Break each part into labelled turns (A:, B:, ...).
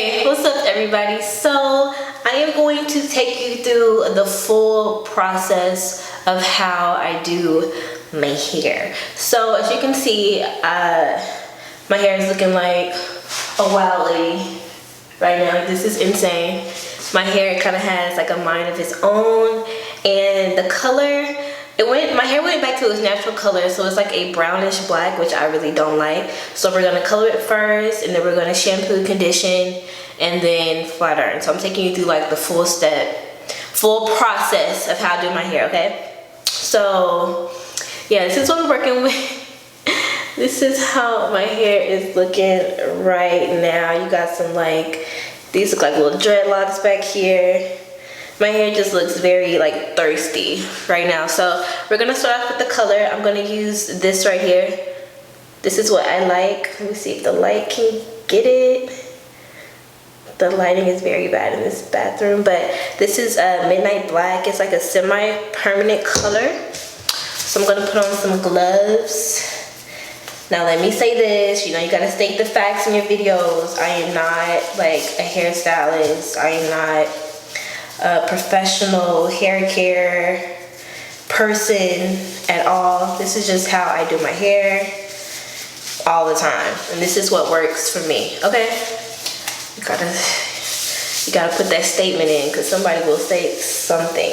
A: Hey, what's up everybody? So I am going to take you through the full process of how I do my hair. So as you can see, my hair is looking like a wild lady right now. This is insane. My hair kind of has like a mind of its own, and the color, my hair went back to its natural color, so it's like a brownish black, which I really don't like. So we're gonna color it first, and then we're gonna shampoo, condition, and then flat iron. So I'm taking you through like the full process of how I do my hair, okay? So yeah, this is what we're working with. This is how my hair is looking right now. You got some like, these look like little dreadlocks back here. My hair just looks very like thirsty right now. So we're gonna start off with the color. I'm gonna use this right here. This is what I like. Let me see if the light can get it. The lighting is very bad in this bathroom, but this is Midnight Black. It's like a semi-permanent color. So I'm gonna put on some gloves. Now let me say this, you know, you gotta state the facts in your videos. I am not like a hairstylist. I am not a professional hair care person at all. This is just how I do my hair all the time, and this is what works for me, okay? You gotta put that statement in, because somebody will say something.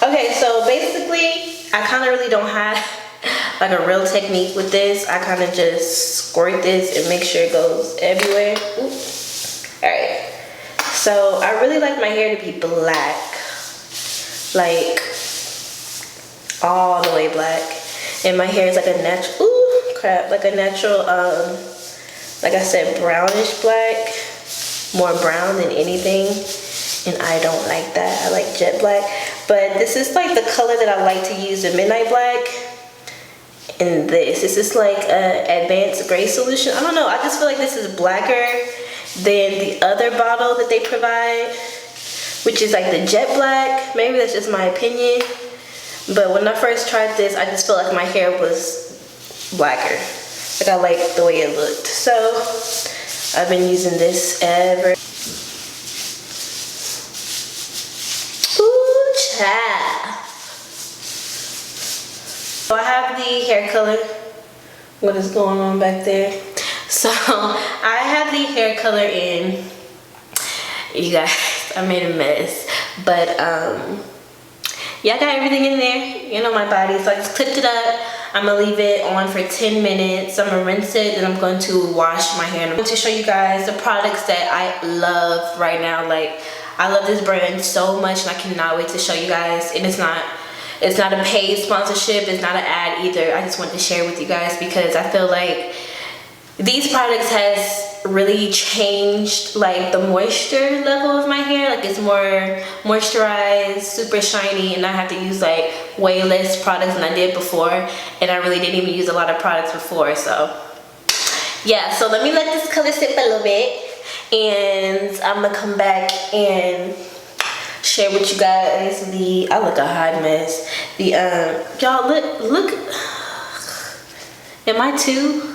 A: Okay, so basically I kind of really don't have like a real technique with this. I kind of just squirt this and make sure it goes everywhere. All right. So I really like my hair to be black, like all the way black. And my hair is like a natural, like a natural, like I said, brownish black, more brown than anything. And I don't like that. I like jet black. But this is like the color that I like to use, the Midnight Black. And this is like an advanced gray solution. I don't know, I just feel like this is blacker than the other bottle that they provide, which is like the jet black. Maybe that's just my opinion, but when I first tried this, I just felt like my hair was blacker. Like I like the way it looked. So I've been using this ever. Ooh, child. So I have the hair color. What is going on back there? So I have the hair color in. You guys, I made a mess, but yeah, I got everything in there. You know my body, so I just clipped it up. I'm gonna leave it on for 10 minutes. I'm gonna rinse it, and I'm going to wash my hair. And I'm going to show you guys the products that I love right now. Like, I love this brand so much, and I cannot wait to show you guys. And it's not a paid sponsorship. It's not an ad either. I just wanted to share with you guys because I feel like these products has really changed like the moisture level of my hair. Like, it's more moisturized, super shiny, and I have to use like way less products than I did before. And I really didn't even use a lot of products before. So yeah, so let me let this color sit for a little bit, and I'm gonna come back and share with you guys I look a hot mess. Y'all look, am I too?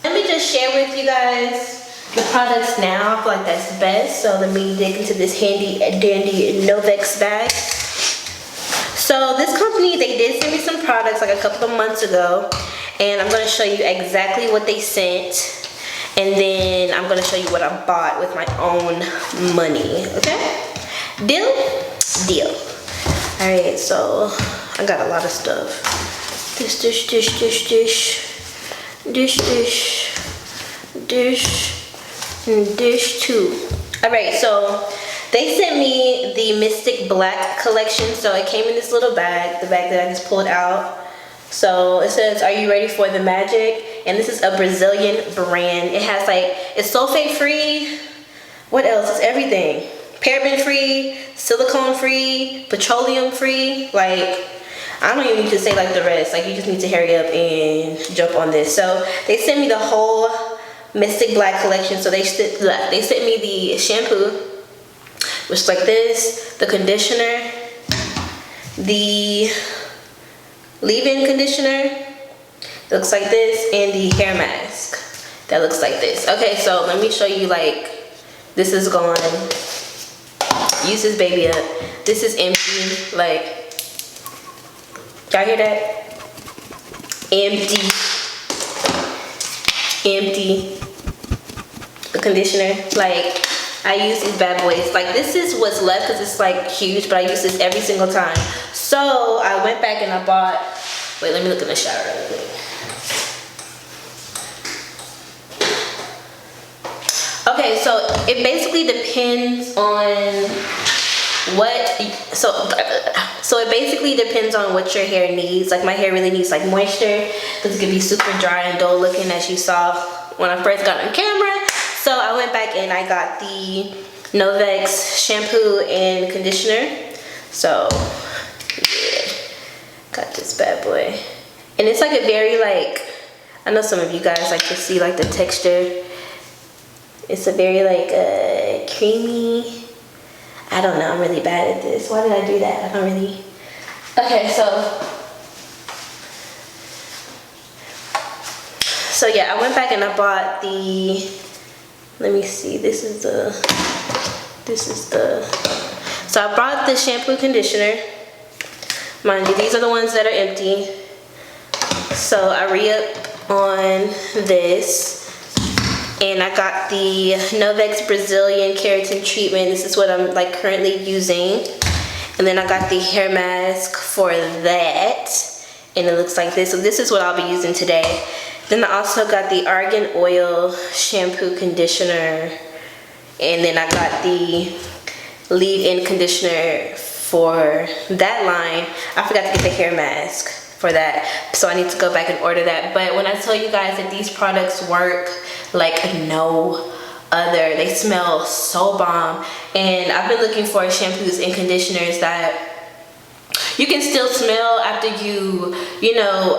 A: Let me just share with you guys the products now. I feel like that's best. So let me dig into this handy dandy Novex bag. So this company, they did send me some products like a couple of months ago, and I'm gonna show you exactly what they sent, and then I'm gonna show you what I bought with my own money, okay? Deal? Deal. All right, so I got a lot of stuff. Dish, and dish too. All right, so they sent me the Mystic Black collection. So it came in this little bag, the bag that I just pulled out. So it says, "Are you ready for the magic?" And this is a Brazilian brand. It has like, it's sulfate free. What else? It's everything. Paraben free, silicone free, petroleum free. Like, I don't even need to say like the rest. Like, you just need to hurry up and jump on this. So they sent me the whole Mystic Black collection. So they sent me the shampoo, which is like this, the conditioner, the leave-in conditioner, that looks like this, and the hair mask that looks like this. Okay, so let me show you like This is gone. Use this baby up. This is empty. Like, y'all hear that? Empty. Empty. The conditioner. Like, I use these bad boys. Like, this is what's left because it's like huge, but I use this every single time. So I went back and I bought, wait, let me look in the shower real quick. Okay, so it basically depends on what, so it basically depends on what your hair needs. Like, my hair really needs like moisture because it can be super dry and dull looking, as you saw when I first got on camera. So I went back and I got the Novex shampoo and conditioner. So yeah, got this bad boy. And it's like a very like, I know some of you guys like to see like the texture. It's a very like creamy, I don't know, I'm really bad at this. Why did I do that? I don't really. Okay, so yeah, I went back and I bought the, let me see, this is the, so I bought the shampoo conditioner. Mind you, these are the ones that are empty. So I re-up on this. And I got the Novex Brazilian Keratin treatment. This is what I'm like currently using. And then I got the hair mask for that. And it looks like this. So this is what I'll be using today. Then I also got the argan oil shampoo conditioner. And then I got the leave-in conditioner for that line. I forgot to get the hair mask for that. So I need to go back and order that. But when I tell you guys that these products work like no other, they smell so bomb. And I've been looking for shampoos and conditioners that you can still smell after you know,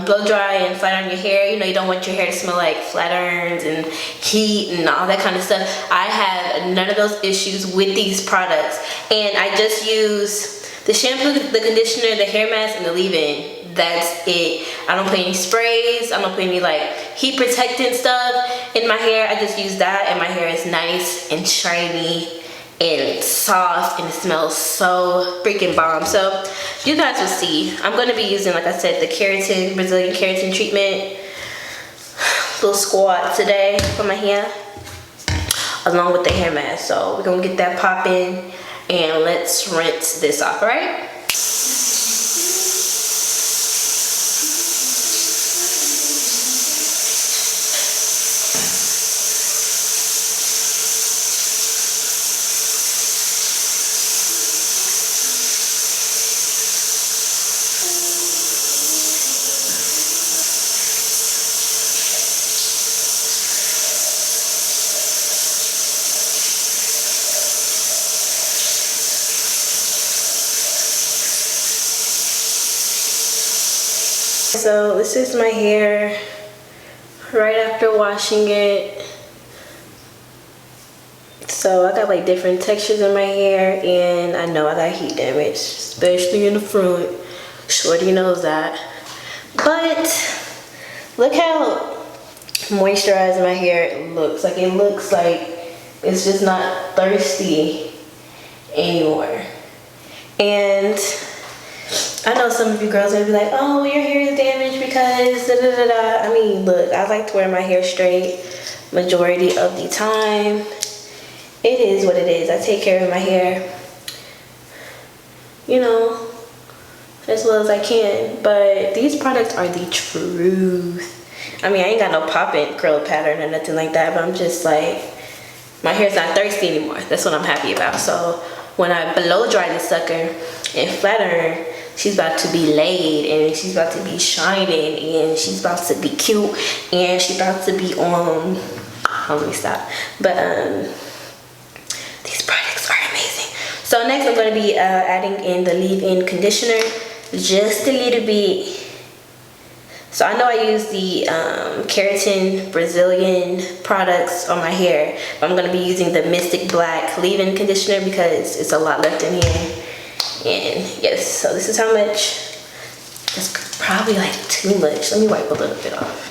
A: blow dry and flat iron your hair. You know, you don't want your hair to smell like flat irons and heat and all that kind of stuff. I have none of those issues with these products. And I just use the shampoo, the conditioner, the hair mask, and the leave-in. That's it. I don't put any sprays. I don't put any like heat protectant stuff in my hair. I just use that and my hair is nice and shiny and soft and it smells so freaking bomb. So you guys will see. I'm going to be using, like I said, the Keratin, Brazilian Keratin treatment, little squat today for my hair, along with the hair mask. So we're going to get that popping and let's rinse this off, alright? So this is my hair right after washing it. So I got like different textures in my hair and I know I got heat damage, especially in the front. Shorty knows that. But look how moisturized my hair looks. Like, it looks like it's just not thirsty anymore. And I know some of you girls are gonna be like, oh, your hair is damaged because da da da da. I mean, look, I like to wear my hair straight majority of the time. It is what it is. I take care of my hair, you know, as well as I can. But these products are the truth. I mean, I ain't got no pop-in curl pattern or nothing like that, but I'm just like, my hair's not thirsty anymore. That's what I'm happy about. So when I blow dry this sucker and flat iron, she's about to be laid and she's about to be shining and she's about to be cute and she's about to be on, let me stop. But these products are amazing. So next I'm going to be adding in the leave-in conditioner, just a little bit. So I know I use the Keratin Brazilian products on my hair, but I'm going to be using the Mystic Black leave-in conditioner because it's a lot left in here. And yes, so this is how much. It's probably like too much. Let me wipe a little bit off.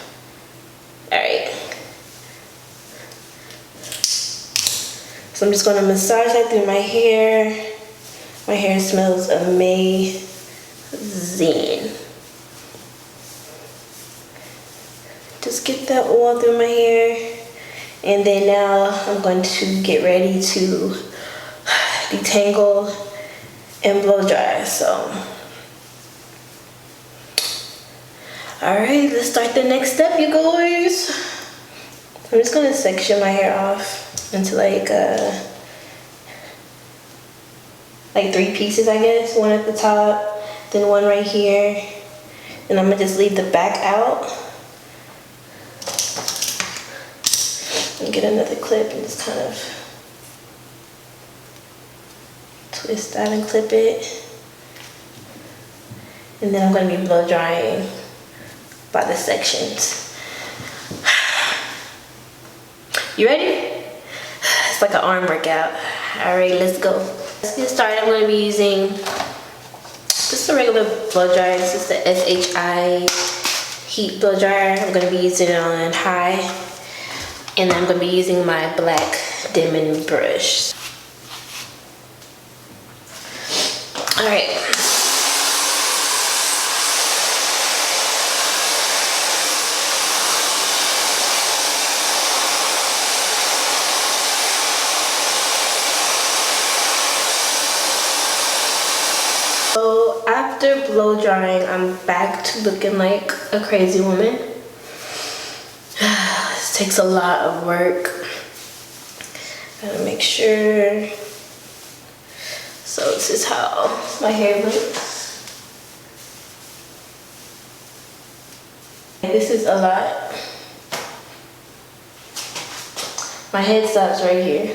A: Alright. So I'm just gonna massage that through my hair. My hair smells amazing. Just get that oil through my hair. And then now I'm going to get ready to detangle and blow dry. So, all right, let's start the next step, you guys. I'm just gonna section my hair off into like 3 pieces, I guess. One at the top, then one right here. And I'm gonna just leave the back out. And get another clip and just kind of twist that and clip it. And then I'm gonna be blow drying by the sections. You ready? It's like an arm workout. All right, let's go. Let's get started. I'm going to be using just a regular blow dryer. This is the FHI heat blow dryer. I'm going to be using it on high. And then I'm going to be using my black diamond brush. All right. So after blow drying, I'm back to looking like a crazy woman. This takes a lot of work. Gotta make sure. So this is how my hair looks. This is a lot. My head stops right here.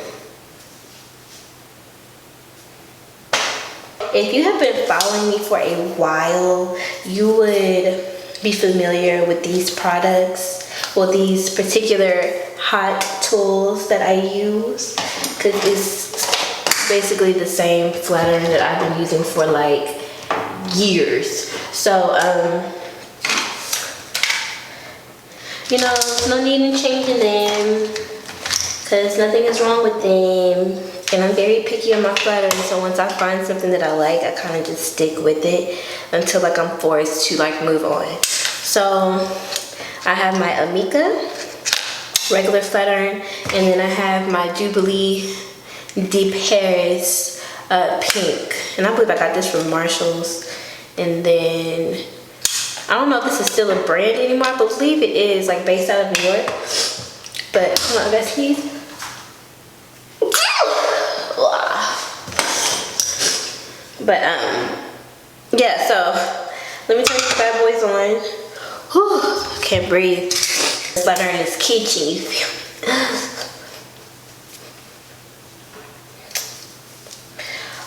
A: If you have been following me for a while, you would be familiar with these products, well, these particular hot tools that I use, because it's basically the same flat iron that I've been using for like years. So, you know, no need in changing them, because nothing is wrong with them. And I'm very picky on my flat iron, so once I find something that I like, I kind of just stick with it until like I'm forced to like move on. So I have my Amika regular flat iron, and then I have my Jubilee Deep Paris pink, and I believe I got this from Marshall's. And then I don't know if this is still a brand anymore. I believe it is, like based out of New York. But hold on, I gotta sneeze. But yeah, so let me turn these bad boys on. Whew, can't breathe. This flat iron is kitschy.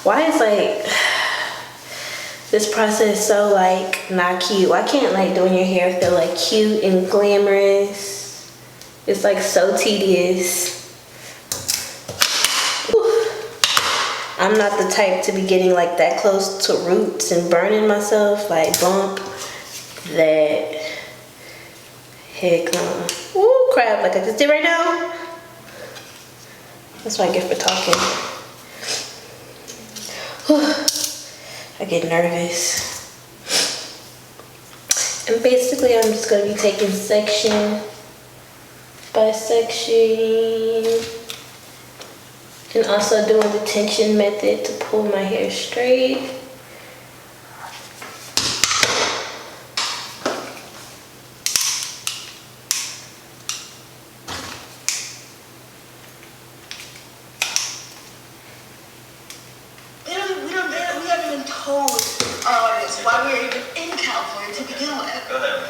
A: Why is like this process so like not cute? Why can't like doing your hair feel like cute and glamorous? It's like so tedious. I'm not the type to be getting like that close to roots and burning myself, like bump that. Heck no. Ooh, crap, like I just did right now. That's what I get for talking. Whew. I get nervous. And basically I'm just gonna be taking section by section. And also doing the tension method to pull my hair straight.
B: We haven't even told our audience why we're even in California to begin with.
C: Go ahead.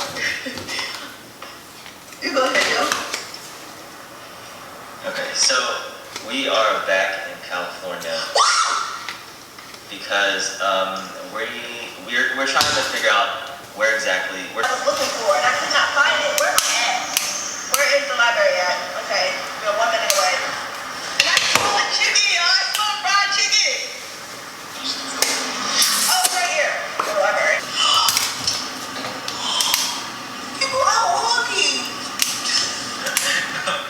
B: You go ahead, Joe.
C: Okay, so we are back in California because we're trying to figure out where exactly
B: I was looking for it. I could not find it. Where am I at? Where is the library at? Okay, we're 1 minute away. And I saw a chicken. I saw fried chicken. Oh, right here. The library. People are walking.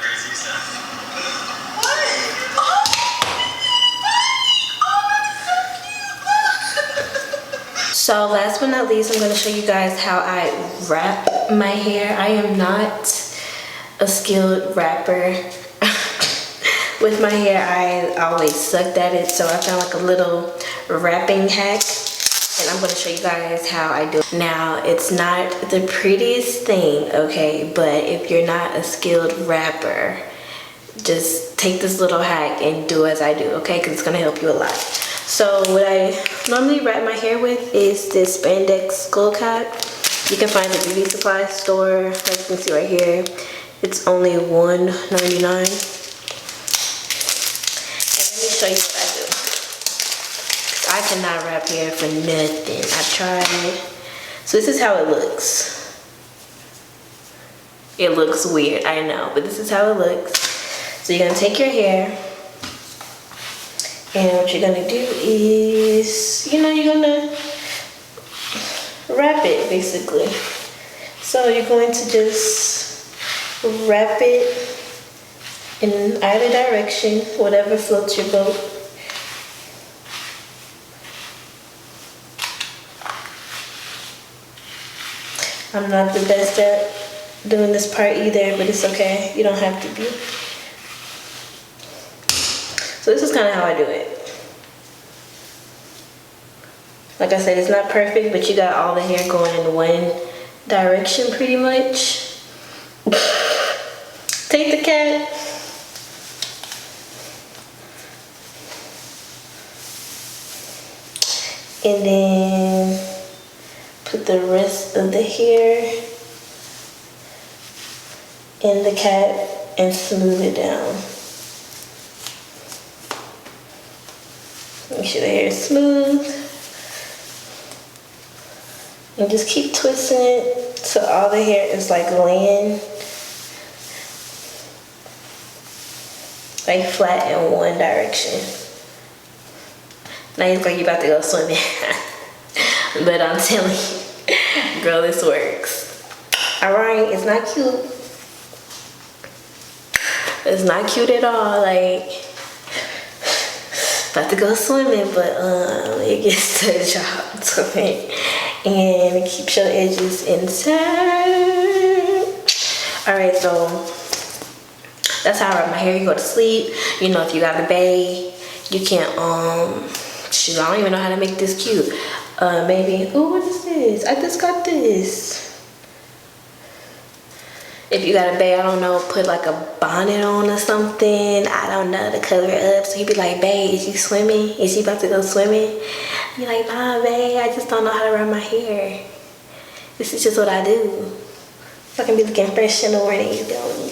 C: crazy sound.
B: What? Oh!
A: So last but not least, I'm going to show you guys how I wrap my hair. I am not a skilled wrapper. With my hair, I always sucked at it, so I found like a little wrapping hack, and I'm going to show you guys how I do it. Now, it's not the prettiest thing, okay, but if you're not a skilled wrapper, just take this little hack and do as I do, okay, because it's going to help you a lot. So what I normally wrap my hair with is this spandex skull cap. You can find the beauty supply store, like you can see right here. It's only $1.99. Show you what I do. I cannot wrap hair for nothing. I tried. So this is how it looks. It looks weird, I know, but this is how it looks. So you're gonna take your hair, and what you're gonna do is, you know, you're gonna wrap it basically. So you're going to just wrap it in either direction, whatever floats your boat. I'm not the best at doing this part either, but it's okay. You don't have to be. So this is kind of how I do it. Like I said, it's not perfect, but you got all the hair going in one direction pretty much. Take the cat. And then put the rest of the hair in the cap and smooth it down. Make sure the hair is smooth. And just keep twisting it so all the hair is like laying like flat in one direction. Now you look like you're about to go swimming. But I'm telling you, girl, this works. Alright, it's not cute. It's not cute at all. Like, about to go swimming, but it gets to the job swimming. And it keeps your edges inside. Alright, so that's how I wrap my hair. You go to sleep. You know, if you got a bae, you can't shoot, I don't even know how to make this cute. Maybe, oh, what is this? I just got this. If you got a bae, I don't know, put like a bonnet on or something. I don't know, to cover it up. So you'd be like, bae, is she swimming? Is she about to go swimming? You're like, nah, bae, I just don't know how to wrap my hair. This is just what I do. So I can be looking fresh in the morning, you know.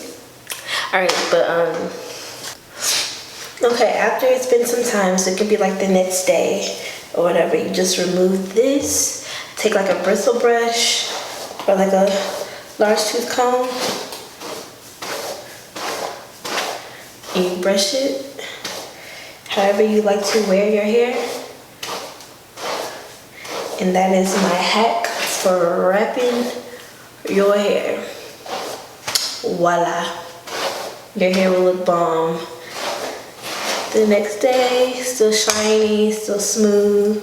A: Alright, but okay, after it's been some time, so it could be like the next day or whatever, you just remove this, take like a bristle brush or like a large tooth comb, and you brush it however you like to wear your hair. And that is my hack for wrapping your hair. Voila. Your hair will look bomb the next day, still shiny, still smooth,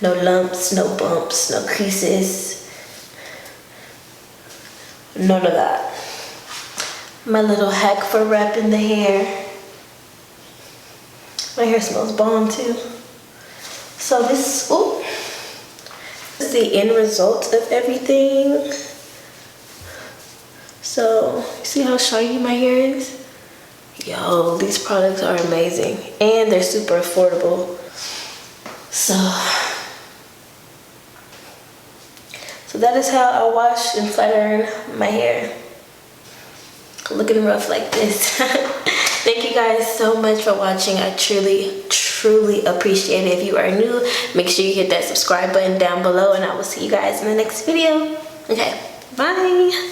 A: no lumps, no bumps, no creases, none of that. My little hack for wrapping the hair. My hair smells bomb too. So this, ooh, this is the end result of everything. So you see how shiny my hair is? Yo, these products are amazing and they're super affordable. So that is how I wash and flat iron my hair. Looking rough like this. Thank you guys so much for watching. I truly appreciate it. If you are new, make sure you hit that subscribe button down below, and I will see you guys in the next video. Okay, bye.